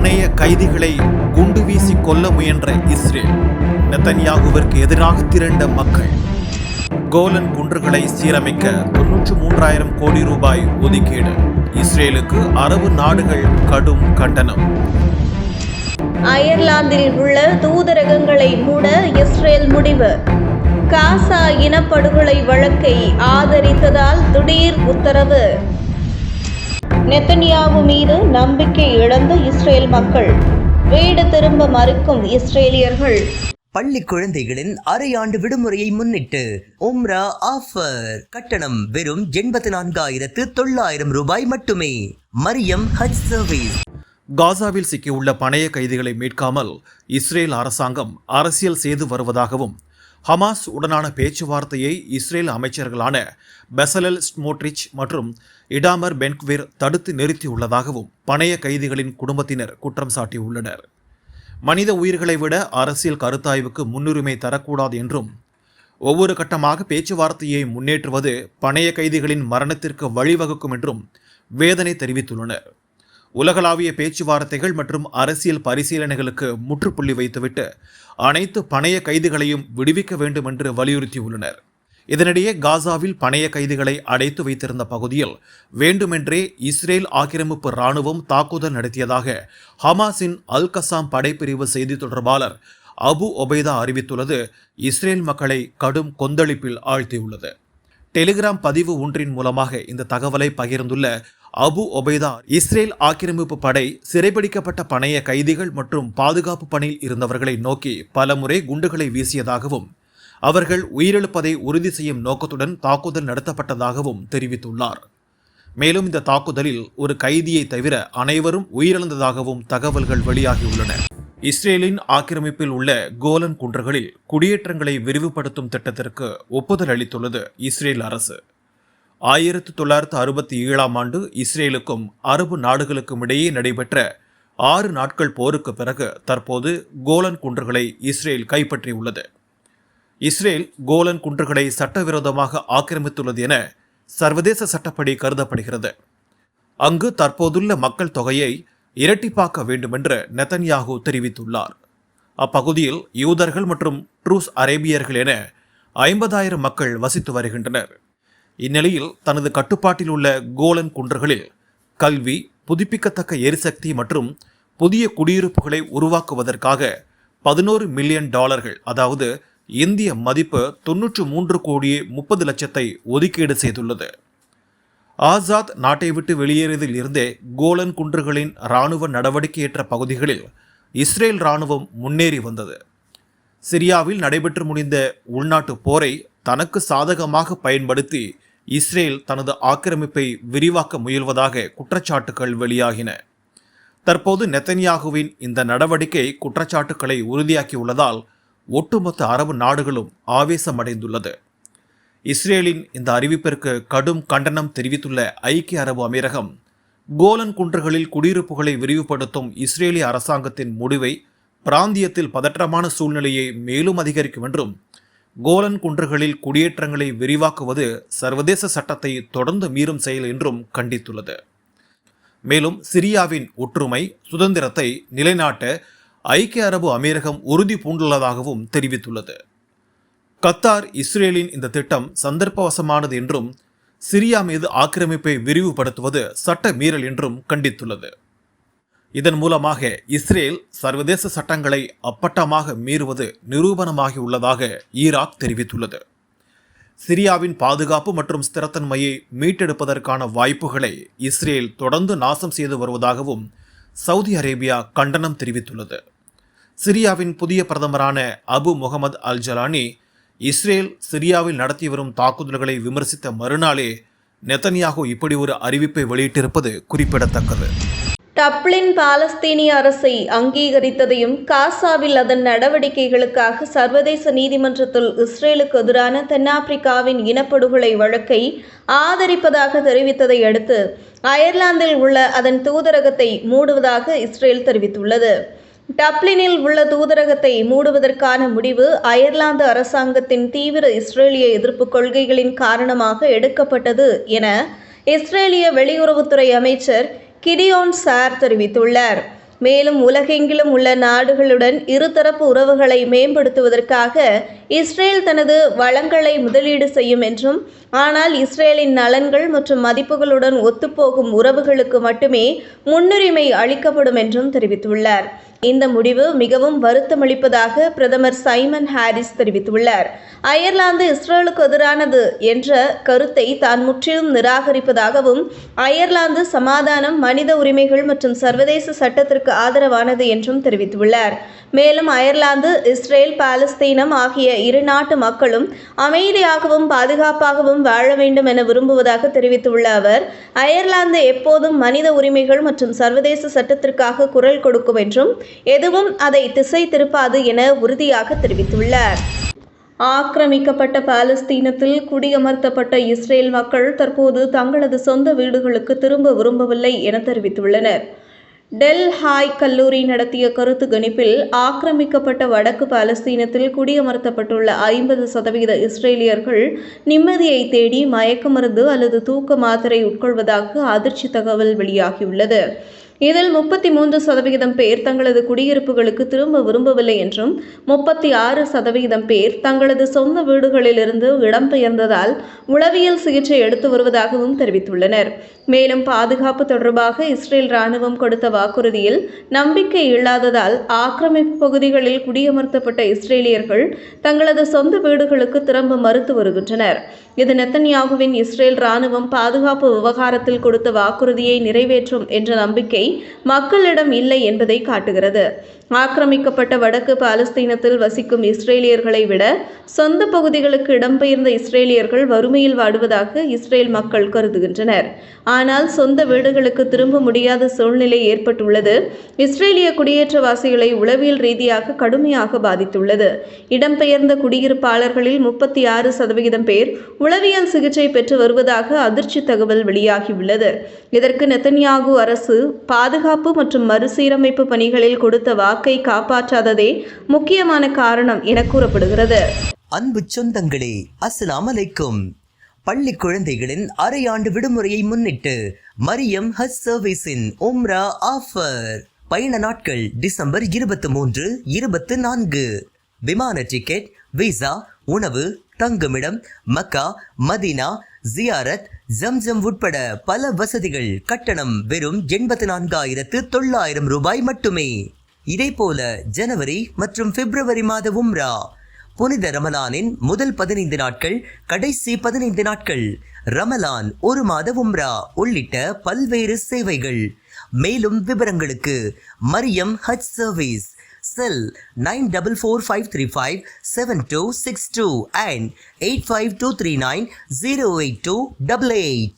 பணைய கைதிகளை குண்டு வீசி கொல்ல முயன்ற இஸ்ரேல். நெதன்யாகுவிற்கு எதிராக திரண்ட மக்கள். கோலன் குன்றுகளை சீரமைக்க 93,000 கோடி ரூபாய் ஒதுக்கீடு. இஸ்ரேலுக்கு அரபு நாடுகள் கடும் கண்டனம். அயர்லாந்தில் உள்ள தூதரகங்களை மூட இஸ்ரேல் முடிவு. காசா இனப்படுகொலை வழக்கை ஆதரித்ததால் திடீர் உத்தரவு. நெதன்யாகு மீது நம்பிக்கை இழந்த இஸ்ரேல் மக்கள். வீடு திரும்ப மறுக்கும் இஸ்ரேலியர்கள். பள்ளி குழந்தைகளின் அரையாண்டு விடுமுறையை முன்னிட்டு உம்ரா ஆஃபர். கட்டணம் வெறும் 84,900 ரூபாய் மட்டுமே. மரியம் ஹஜ் சர்வீஸ். காசாவில் சிக்கியுள்ள பணைய கைதிகளை மீட்காமல் இஸ்ரேல் அரசாங்கம் அரசியல் செய்து வருவதாகவும், ஹமாஸ் உடனான பேச்சுவார்த்தையை இஸ்ரேல் அமைச்சர்களான பெசலெல் ஸ்மோட்ரிச் மற்றும் இடாமர் பென்க்விர் தடுத்து நிறுத்தியுள்ளதாகவும் பணைய கைதிகளின் குடும்பத்தினர் குற்றம் சாட்டியுள்ளனர். மனித உயிர்களை விட அரசியல் கருத்தாய்வுக்கு முன்னுரிமை தரக்கூடாது என்றும், ஒவ்வொரு கட்டமாக பேச்சுவார்த்தையை முன்னேற்றுவது பணைய கைதிகளின் மரணத்திற்கு வழிவகுக்கும் என்றும் வேதனை தெரிவித்துள்ளனர். உலகளாவிய பேச்சுவார்த்தைகள் மற்றும் அரசியல் பரிசீலனைகளுக்கு முற்றுப்புள்ளி வைத்துவிட்டு அனைத்து பணைய கைதிகளையும் விடுவிக்க வேண்டும் என்று வலியுறுத்தியுள்ளனர். இதனிடையே காசாவில் பணைய கைதிகளை அடைத்து வைத்திருந்த பகுதியில் வேண்டுமென்றே இஸ்ரேல் ஆக்கிரமிப்பு இராணுவம் தாக்குதல் நடத்தியதாக ஹமாஸின் அல் கசாம் படைப்பிரிவு செய்தி தொடர்பாளர் அபு ஒபைதா அறிவித்துள்ளது இஸ்ரேல் மக்களை கடும் கொந்தளிப்பில் ஆழ்த்தியுள்ளது. டெலிகிராம் பதிவு ஒன்றின் மூலமாக இந்த தகவலை பகிர்ந்துள்ள அபு ஒபைதா, இஸ்ரேல் ஆக்கிரமிப்பு படை சிறைபிடிக்கப்பட்ட பணைய கைதிகள் மற்றும் பாதுகாப்பு பணியில் இருந்தவர்களை நோக்கி பலமுறை குண்டுகளை வீசியதாகவும், அவர்கள் உயிரிழப்பதை உறுதி செய்யும் நோக்கத்துடன் தாக்குதல் நடத்தப்பட்டதாகவும் தெரிவித்துள்ளார். மேலும் இந்த தாக்குதலில் ஒரு கைதியை தவிர அனைவரும் உயிரிழந்ததாகவும் தகவல்கள் வெளியாகியுள்ளன. இஸ்ரேலின் ஆக்கிரமிப்பில் உள்ள கோலன் குன்றுகளில் குடியேற்றங்களை விரிவுபடுத்தும் திட்டத்திற்கு ஒப்புதல் அளித்துள்ளது இஸ்ரேல் அரசு. 1967ஆம் ஆண்டு இஸ்ரேலுக்கும் அரபு நாடுகளுக்கும் இடையே நடைபெற்ற 6 நாட்கள் போருக்கு பிறகு தற்போது கோலன் குன்றுகளை இஸ்ரேல் கைப்பற்றியுள்ளது. இஸ்ரேல் கோலன் குன்றுகளை சட்டவிரோதமாக ஆக்கிரமித்துள்ளது என சர்வதேச சட்டப்படி கருதப்படுகிறது. அங்கு தற்போதுள்ள மக்கள் தொகையை இரட்டிப்பாக்க வேண்டுமென்று நெதன்யாகு தெரிவித்துள்ளார். அப்பகுதியில் யூதர்கள் மற்றும் ட்ரூஸ் அரேபியர்கள் என 50,000 மக்கள் வசித்து வருகின்றனர். இந்நிலையில் தனது கட்டுப்பாட்டில் உள்ள கோலன் குன்றுகளில் கல்வி, புதுப்பிக்கத்தக்க எரிசக்தி மற்றும் புதிய குடியிருப்புகளை உருவாக்குவதற்காக $11 மில்லியன், அதாவது இந்திய மதிப்பு 93,30,00,000 ஒதுக்கீடு செய்துள்ளது. ஆசாத் நாட்டை விட்டு வெளியேறியதில் இருந்தே கோலன் குன்றுகளின் இராணுவ நடவடிக்கையற்ற பகுதிகளில் இஸ்ரேல் இராணுவம் முன்னேறி வந்தது. சிரியாவில் நடைபெற்று முடிந்த உள்நாட்டு போரை தனக்கு சாதகமாக பயன்படுத்தி இஸ்ரேல் தனது ஆக்கிரமிப்பை விரிவாக்க முயல்வதாக குற்றச்சாட்டுகள் வெளியாகின. தற்போது நெதன்யாகுவின் இந்த நடவடிக்கை குற்றச்சாட்டுக்களை உறுதியாக்கியுள்ளதால் ஒட்டுமொத்த அரபு நாடுகளும் ஆவேசமடைந்துள்ளது. இஸ்ரேலின் இந்த அறிவிப்பிற்கு கடும் கண்டனம் தெரிவித்துள்ள ஐக்கிய அரபு அமீரகம், கோலன் குன்றுகளில் குடியிருப்புகளை விரிவுபடுத்தும் இஸ்ரேலிய அரசாங்கத்தின் முடிவை பிராந்தியத்தில் பதற்றமான சூழ்நிலையை மேலும் அதிகரிக்கும் என்றும், கோலன் குன்றுகளில் குடியேற்றங்களை விரிவாக்குவது சர்வதேச சட்டத்தை தொடர்ந்து மீறும் செயல் என்றும் கண்டித்துள்ளது. மேலும் சிரியாவின் ஒற்றுமை, சுதந்திரத்தை நிலைநாட்ட ஐக்கிய அரபு அமீரகம் உறுதி பூண்டுள்ளதாகவும் தெரிவித்துள்ளது. கத்தார் இஸ்ரேலின் இந்த திட்டம் சந்தர்ப்பவசமானது என்றும், சிரியா மீது ஆக்கிரமிப்பை விரிவுபடுத்துவது சட்ட மீறல் என்றும் கண்டித்துள்ளது. இதன் மூலமாக இஸ்ரேல் சர்வதேச சட்டங்களை அப்பட்டமாக மீறுவது நிரூபணமாகியுள்ளதாக ஈராக் தெரிவித்துள்ளது. சிரியாவின் பாதுகாப்பு மற்றும் ஸ்திரத்தன்மையை மீட்டெடுப்பதற்கான வாய்ப்புகளை இஸ்ரேல் தொடர்ந்து நாசம் செய்து வருவதாகவும் சவுதி அரேபியா கண்டனம் தெரிவித்துள்ளது. சிரியாவின் புதிய பிரதமரான அபு முகமது அல் ஜலானி இஸ்ரேல் சிரியாவில் நடத்தி வரும் தாக்குதல்களை விமர்சித்த மறுநாளே நெதன்யாகு இப்படி ஒரு அறிவிப்பை வெளியிட்டிருப்பது குறிப்பிடத்தக்கது. டப்ளின் பாலஸ்தீனிய அரசை அங்கீகரித்ததையும், காசாவில் அதன் நடவடிக்கைகளுக்காக சர்வதேச நீதிமன்றத்தில் இஸ்ரேலுக்கு எதிரான தென்னாப்பிரிக்காவின் இனப்படுகொலை வழக்கை ஆதரிப்பதாக தெரிவித்ததை அடுத்து அயர்லாந்தில் உள்ள அதன் தூதரகத்தை மூடுவதாக இஸ்ரேல் தெரிவித்துள்ளது. டப்ளினில் உள்ள தூதரகத்தை மூடுவதற்கான முடிவு அயர்லாந்து அரசாங்கத்தின் தீவிர இஸ்ரேலிய எதிர்ப்பு கொள்கைகளின் காரணமாக எடுக்கப்பட்டது என இஸ்ரேலிய வெளியுறவுத்துறை அமைச்சர் கிடியோன் சார் தெரிவித்துள்ளார். மேலும் உலகெங்கிலும் உள்ள நாடுகளுடன் இருதரப்பு உறவுகளை மேம்படுத்துவதற்காக இஸ்ரேல் தனது வளங்களை முதலீடு செய்யும் என்றும், ஆனால் இஸ்ரேலின் நலன்கள் மற்றும் மதிப்புகளுடன் ஒத்துப்போகும் உறவுகளுக்கு மட்டுமே முன்னுரிமை அளிக்கப்படும் என்றும் தெரிவித்துள்ளார். இந்த முடிவு மிகவும் வருத்தமளிப்பதாக பிரதமர் சைமன் ஹாரிஸ் தெரிவித்துள்ளார். அயர்லாந்து இஸ்ரேலுக்கு எதிரானது என்ற கருத்தை தான் முற்றிலும் நிராகரிப்பதாகவும், அயர்லாந்து சமாதானம், மனித உரிமைகள் மற்றும் சர்வதேச சட்டத்திற்கு ஆதரவானது என்றும் தெரிவித்துள்ளார். மேலும் அயர்லாந்து, இஸ்ரேல், பாலஸ்தீனம் ஆகிய இரு நாட்டு மக்களும் அமைதியாகவும் பாதுகாப்பாகவும் வாழ வேண்டும் என விரும்புவதாக தெரிவித்துள்ள அவர், அயர்லாந்து எப்போதும் மனித உரிமைகள் மற்றும் சர்வதேச சட்டத்திற்காக குரல் கொடுக்கும் என்றும், எதுவும் அதை திசை திருப்பாது என உறுதியாக தெரிவித்துள்ளார். ஆக்கிரமிக்கப்பட்ட பாலஸ்தீனத்தில் குடியமர்த்தப்பட்ட இஸ்ரேல் மக்கள் தற்போது தங்களது சொந்த வீடுகளுக்கு திரும்ப விரும்பவில்லை என தெரிவித்துள்ளனர். டெல் ஹாய் கல்லூரி நடத்திய கருத்து கணிப்பில் ஆக்கிரமிக்கப்பட்ட வடக்கு பாலஸ்தீனத்தில் குடியமர்த்தப்பட்டுள்ள 50% இஸ்ரேலியர்கள் நிம்மதியை தேடி மயக்க மருந்து அல்லது தூக்க மாத்திரை உட்கொள்வதாக அதிர்ச்சி தகவல் வெளியாகியுள்ளது. இதில் 33% பேர் தங்களது குடியிருப்புகளுக்கு திரும்ப விரும்பவில்லை என்றும், 36% பேர் தங்களது சொந்த வீடுகளிலிருந்து இடம்பெயர்ந்ததால் உளவியல் சிகிச்சை எடுத்து வருவதாகவும் தெரிவித்துள்ளனர். மேலும் பாதுகாப்பு தொடர்பாக இஸ்ரேல் ராணுவம் கொடுத்த வாக்குறுதியில் நம்பிக்கை இல்லாததால் ஆக்கிரமிப்பு பகுதிகளில் குடியமர்த்தப்பட்ட இஸ்ரேலியர்கள் தங்களது சொந்த வீடுகளுக்கு திரும்ப மறுத்து வருகின்றனர். இது நெத்தன்யாகுவின் இஸ்ரேல் ராணுவம் பாதுகாப்பு விவகாரத்தில் கொடுத்த வாக்குறுதியை நிறைவேற்றும் என்ற நம்பிக்கை மக்களிடம் இல்லை என்பதை காட்டுகிறது. ஆக்கிரமிக்கப்பட்ட வடக்கு பாலஸ்தீனத்தில் வசிக்கும் இஸ்ரேலியர்களை விட சொந்த பகுதிகளுக்கு இடம்பெயர்ந்த இஸ்ரேலியர்கள் வறுமையில் வாடுவதாக இஸ்ரேல் மக்கள் கருதுகின்றனர். ஆனால் சொந்த வீடுகளுக்கு திரும்ப முடியாத சூழ்நிலை ஏற்பட்டுள்ளது இஸ்ரேலிய குடியேற்றவாசிகளை உளவியல் ரீதியாக கடுமையாக பாதித்துள்ளது. இடம்பெயர்ந்த குடியிருப்பாளர்களில் 36% பேர் உளவியல் சிகிச்சை பெற்று வருவதாக அதிர்ச்சி தகவல் வெளியாகியுள்ளது. இதற்கு நெத்தன்யாகு அரசு பாதுகாப்பு மற்றும் மறுசீரமைப்பு பணிகளில் கொடுத்த வாக்கை காப்பாற்றாததே முக்கியமான காரணம் என கூறப்படுகிறது. அன்பு சொந்தங்களே, அஸ்ஸலாமு அலைக்கும். பள்ளி குழந்தைகளின் அரையாண்டு விடுமுறையை முன்னிட்டு மரியம் ஹஜ் சர்வீஸின் உம்ரா ஆஃபர். பயண நாட்கள் டிசம்பர் 23, 24. விமான டிக்கெட், விசா, உணவு, தங்குமிடம், மக்கா, மதீனா, ஜியாரத், ஜம்ஜம் உட்பட பல வசதிகள். கட்டணம் வெறும் 84,900 ரூபாய் மட்டுமே. இதேபோல ஜனவரி மற்றும் பிப்ரவரி மாத உம்ரா, புனித ரமலானின் முதல் 15 நாட்கள், கடைசி 15 நாட்கள், ரமலான் ஒரு மாத உம்ரா உள்ளிட்ட பல்வேறு சேவைகள். மேலும் விவரங்களுக்கு மரியம் ஹஜ் சர்வீஸ், செல் 9445357262 and 85239 08288.